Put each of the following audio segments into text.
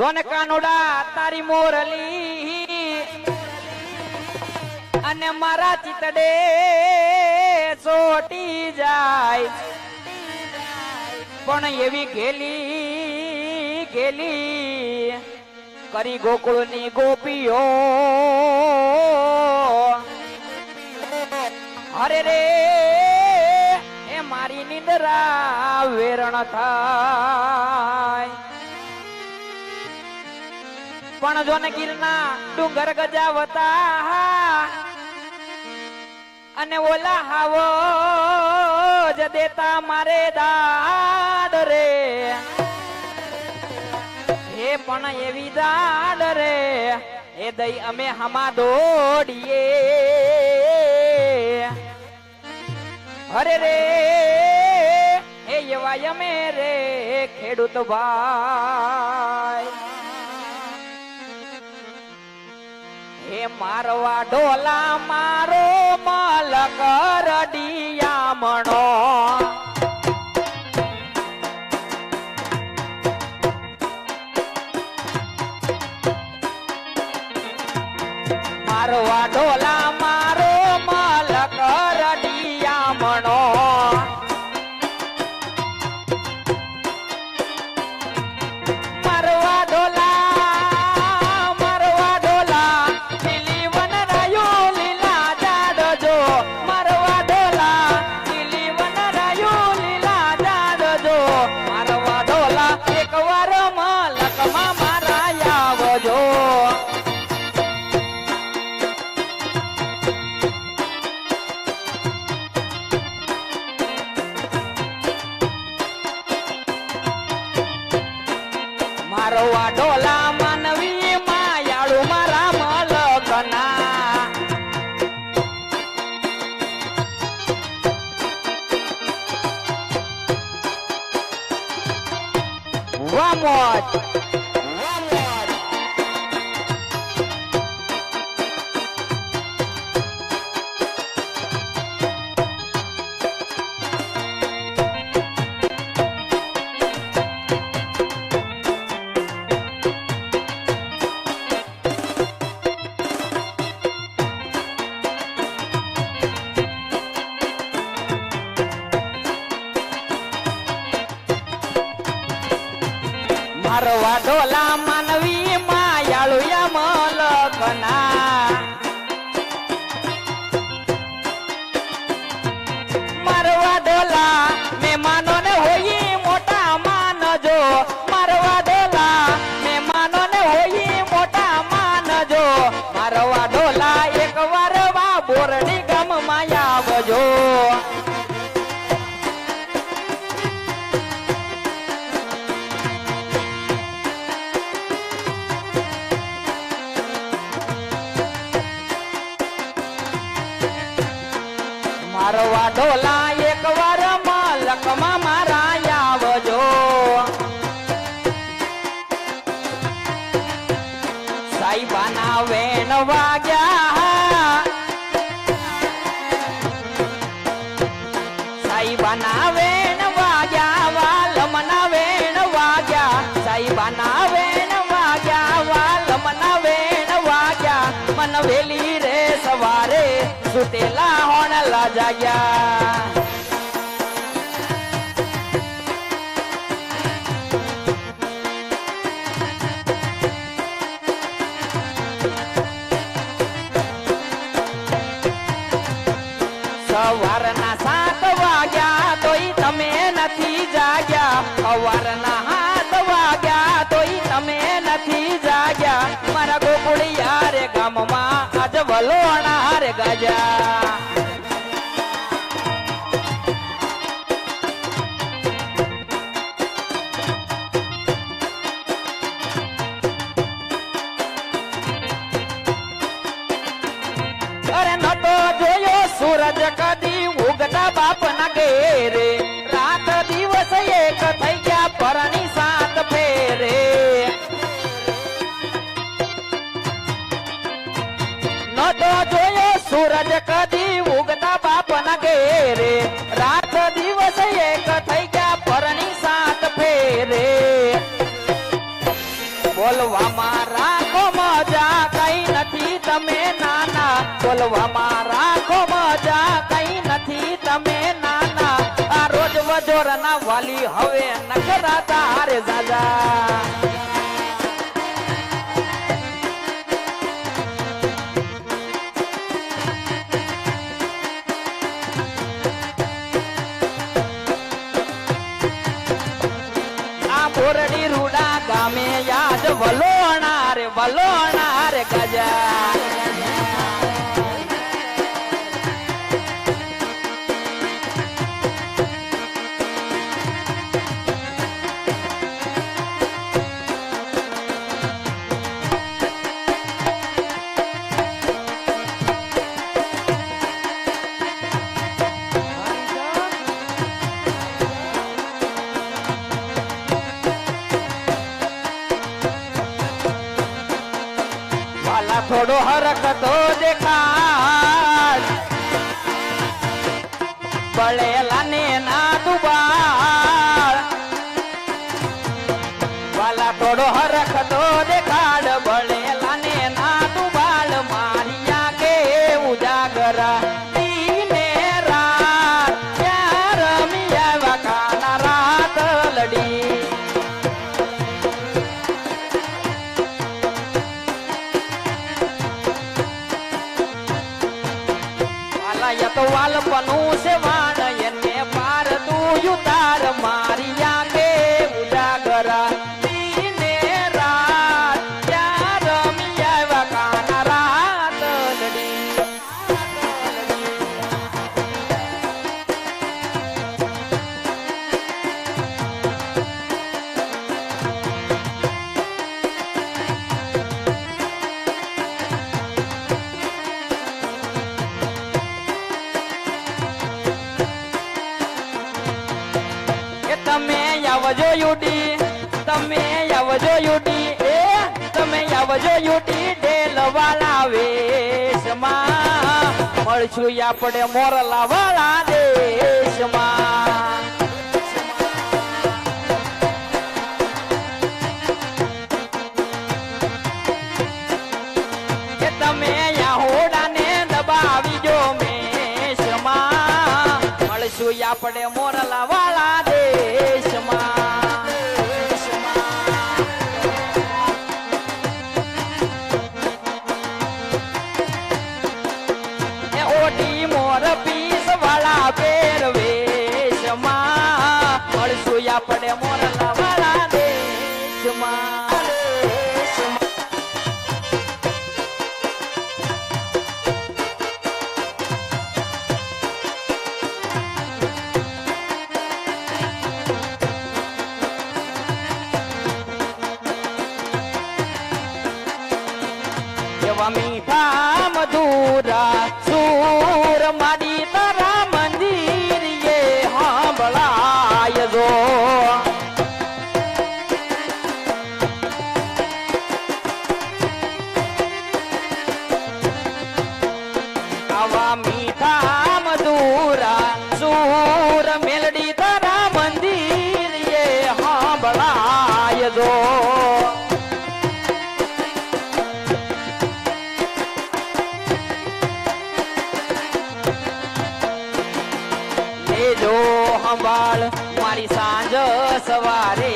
John કાનોડા તારી મોરલી અને મારા ચિતડે ચોટી જાય પણ એવી ગેલી ગેલી કરી ગોકુળની ગોપીઓ અરે રે એ મારી નિંદરા વેરણ થાય પણ જોને ગીરના ડુંગર ગજાવતા અને ઓલા હાવો જ દેતા મારે દાડ રે હે પણ એવી દાડ રે એ દઈ અમે હમા દોડીએ અરે રે હે એવા અમે રે ખેડૂત ભાઈ હે મારવા ઢોલા મારો માલક રડિયામણો મારવા ઢોલા મારો માલક રડિયામણો મારવા ઢોલા માનવી માયાળુ મારા મલકના વામોજ મારવા ઢોલા માનવી માયાળુ મલકના મારવા ઢોલા મહેમાનો ને હોઈ મોટા માનજો મારવા ઢોલા મહેમાનો ને હોઈ મોટા માનજો મારવા ઢોલા એક વાર વા બોરડી ગામમાં આવજો મારવા ઢોલા એક વાર મલકમાં મારા આવજો સાઈબાના વેણ વાગ્યા સાઈબાના વેણ વાગ્યા વાલમના વેણ વાગ્યા સાઈબાના વેણ વાગ્યા વાલમના વેણ વાગ્યા મન વેલી રે સવારે સુતેલા હોણલા જાગ્યા સવારના 7 વાગ્યા તોય તમે નથી જાગ્યા સવારના 7 વાગ્યા તોય તમે નથી જાગ્યા મારા ગોકુળિયા રે ગામમાં આજ વલોણા રે ગાજા અરે નતો જોયો સૂરજ કદી ઉગતા બાપ ના ઘેરે રાત દિવસ એક થઈ ગયા પરણી 7 ફેરે નતો જોયો સૂરજ કદી ઉગતા બાપ ના ઘેરે રાત દિવસ લેવામાં રાખો મજા કઈ નથી તમે નાના આ રોજ વજોરના વાલી હવે નખરા તારે જાજા બોરડી રૂડા ગામે યાદ વલોણા રે ગજા થોડો હરકતો દેખાડ બળેલા ને ના દુબાળ વાલા થોડો હરકતો દેખાડ બળેલા ને ના દુબાળ મારિયા કે ઉજાગરા દીને રાત ત્યાં રમિયા વાકાના રાત લડી તો વાલપનું છે વાણ એને પાર તું યુતાર મારિયા કે ઉજાગરા દીને રાત ત્યાં રમિયા વાકાના રાત લડી તમે આવજો યુટી ડેલ વાળા વેશમાં મળશું આપણે મોરલા વાળા દેશમાં કે તમે યાહોડાને દબાવી જો મેશમાં મળશું આપણે મોરલા વાળા દેશમાં આપણે મોરલા વાળા દેશમાં એવા મીઠા મધુરા સુર માડી તારા મંદિર એ સાંભળાય જો આવા મીઠા મધુરા સુર મેલડી તારા મંદિર એ સાંભળાય જો લેજો સંભાળ મારી સાંજ સવારે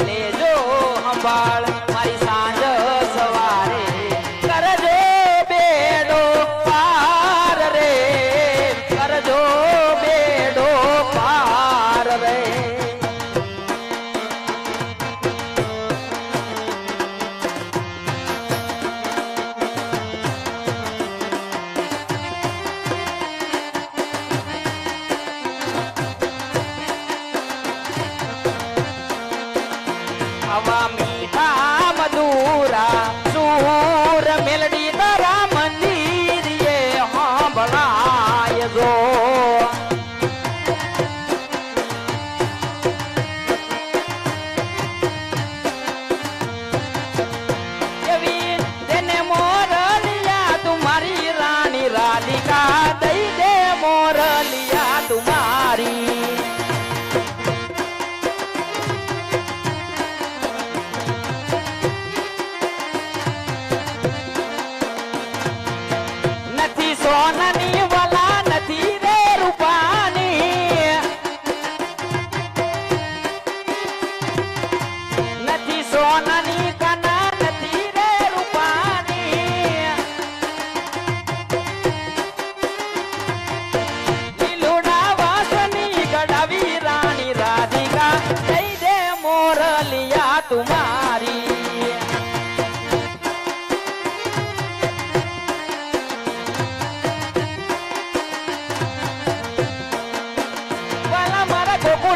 લેજો સંભાળ મારી સાંજ સવારે કરજો બેડો પાર રે કરજો બેડો પાર રે આવા મીઠા મધુરા સુર મેલડી તારા મંદિર એ સાંભળાય જો એવી તેને મોરલિયા તુમારી રાણી રાધિકા દઈ દે મોરલિયા તુમારી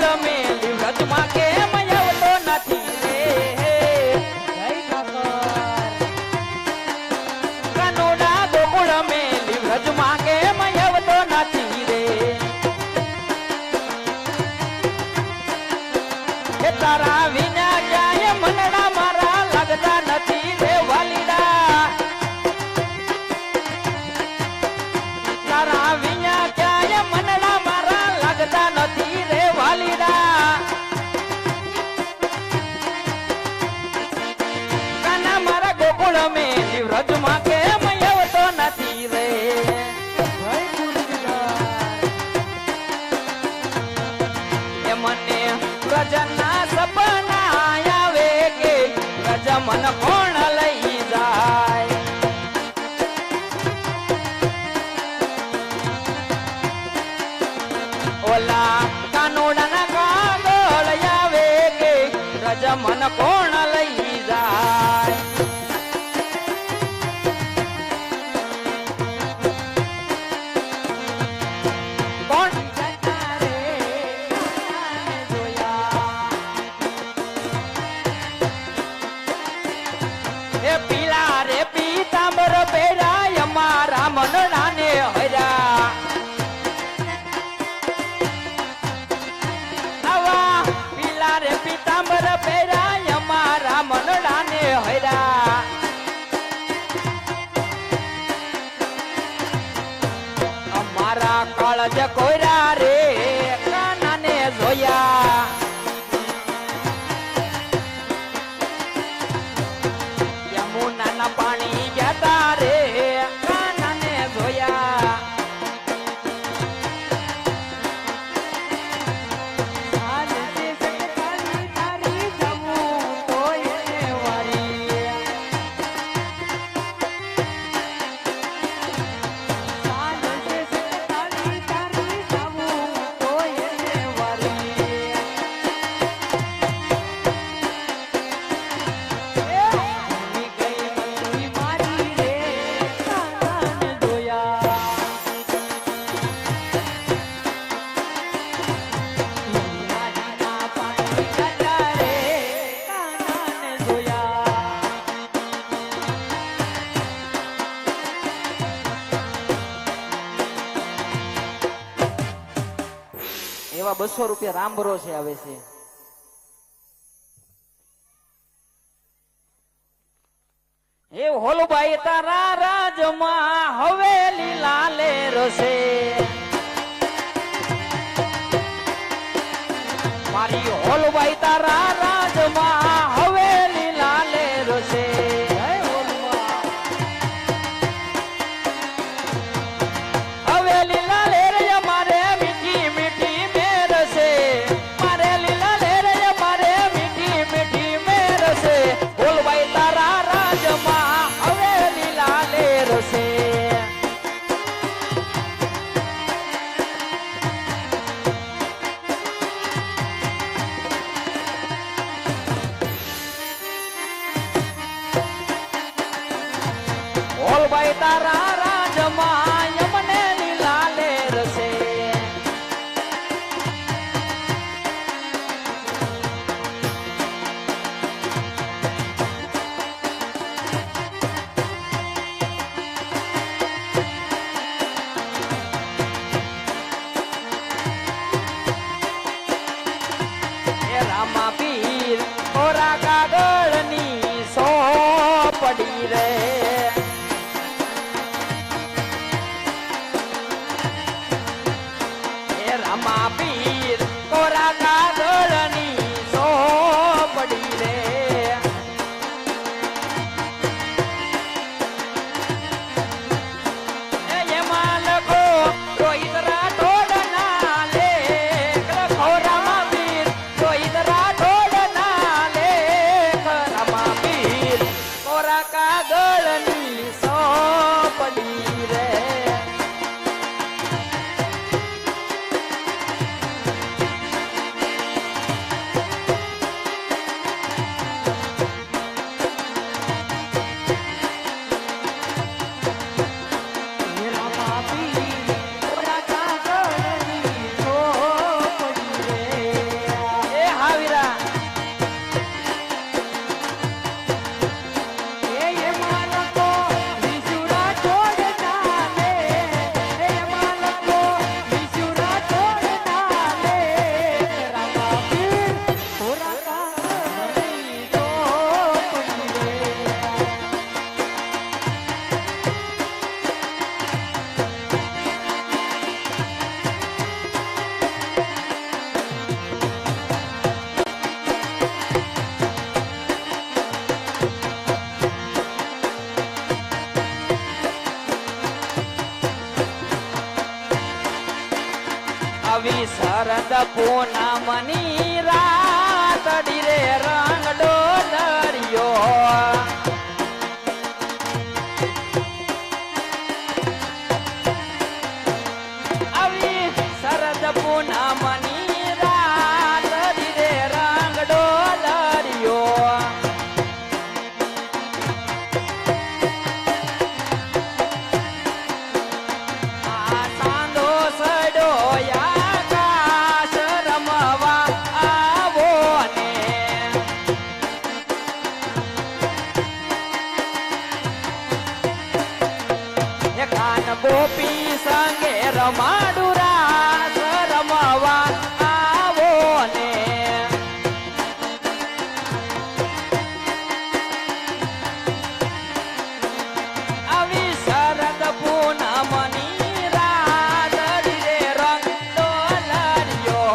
ગોકુળ મેલી વ્રજમાં કેમ આવતો નથી રે કાનુડા ગોકુળ મેલી વ્રજમાં કેમ આવતો નથી રે એ તારા વિના ક્યાંય મનડા મારા લાગતા નથી રે વાલીડા તારા વિના ક્યાંય મનડા મારા લાગતા નથી રે વાલીડા કાના મારા ગોકુળ મેલી વ્રજમાં કેમ આવતો નથી રે એ મને વ્રજના સપના આવે કે વ્રજ મન કોણ લઈ જાય ઓલા કાનુડાના કાગળ આવે કે વ્રજ મન કોણ લઈ જાય કોણ જતા રે કાનાને જોયા એ પીલા રે પીતાંબર પહેરાય મારા મનડાને હર્યા આવા પીલા રે પીતાંબર પહેરાય મારા મનડાને હર્યા અમારા કાળજ કોયરા રે કાનાને જોયા યમુનાના પાણી જતા રે કાનાને જોયા એવા 200 રૂપિયા રામ ભરોસે આવે છે એ હોલબાઈ તારા રાજમાં હવેલી લાલે રસે મારી હોલબાઈ તારા રાજમાં હવેલી લાલે રસે હવેલી લાલે રે મારે મીઠી મીઠી મેરસે મારે લીલા લે રે મારે મીઠી મીઠી મેરસે હોલબાઈ તારા રાજમાં હવેલી લાલે રસે શરદ પૂનમની રાતડી રે રંગ ડોલરિયો આવી શરદ પૂનમની રાતડી રે રંગ ડોલરિયો આ સાંધો સડોયા આકાશ રમવા આવો ને એ કાન ગોપી સંગે રમાડું રાસ રમવા આવો ને આવી શરદ પૂનમની રાતડી રે રંગ ડોલરિયો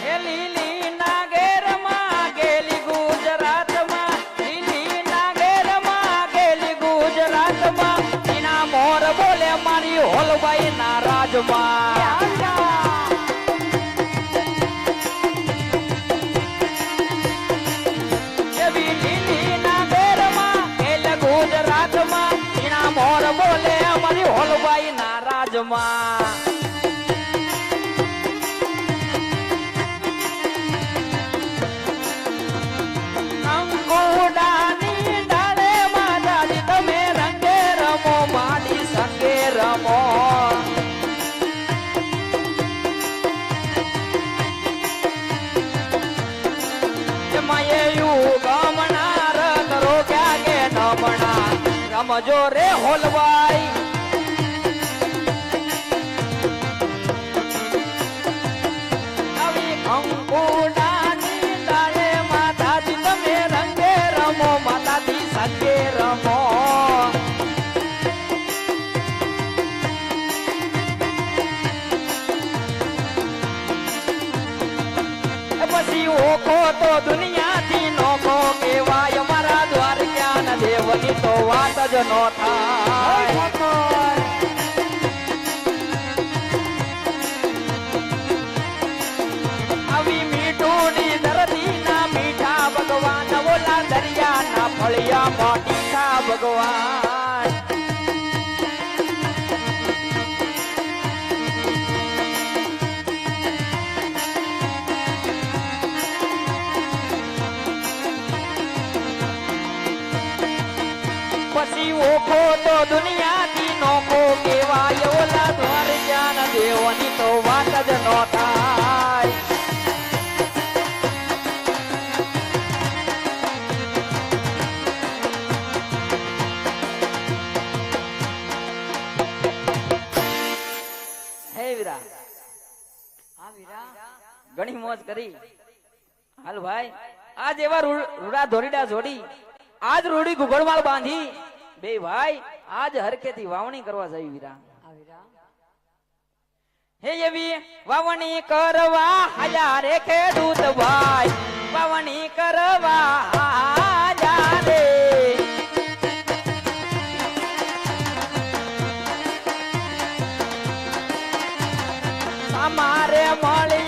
હે લીલી નાગેરમાં ગેલી ગુજરાતમાં લીલી નાગેરમાં ગેલી ગુજરાતમાં એના મોર બોલે મારી હોલબાઈ ના રાજમાં એવી લીલી નાગેરમાં ગેલી ગુજરાતમાં એના મોર બોલે મારી હોલબાઈ ના રાજમાં અંગોડાની ડાળે માતાજી તમે રંગે રમો માડી સંગે રમો માયે ગમનાર કરો ક્યાં કે નમણા રમજો રે હોલવાઈ આવી અંગોડાની ડાળે માતાજી તમે રંગે રમો માતાજી સંગે રમો પછી ઓખો તો દુનિયાથી નોખો કેવાય મારા દ્વારકા દેવની તો વાત જ નો થાય આવી મીઠુડી ધરતીના મીઠા ભગવાન ઓલા દરિયાના ફળિયા મોટીઠા ભગવાન પછી ઓખો તો દુનિયાથી નોખો કેવાય ઓલા દ્વારકા દેવની તો વાત જ નો થાય હે વીરા ઘણી મોજ કરી હાલ ભાઈ આજ એવા રૂડા ધોરીડા જોડી આજ રૂડી ગુગળમાળ બાંધી બે ભાઈ આજ હરકેથી વાવણી કરવા જઈ વીરા હે એવી વાવણી કરવા આયા રે ખેડૂત ભાઈ વાવણી કરવા આયા રે અમારે મળી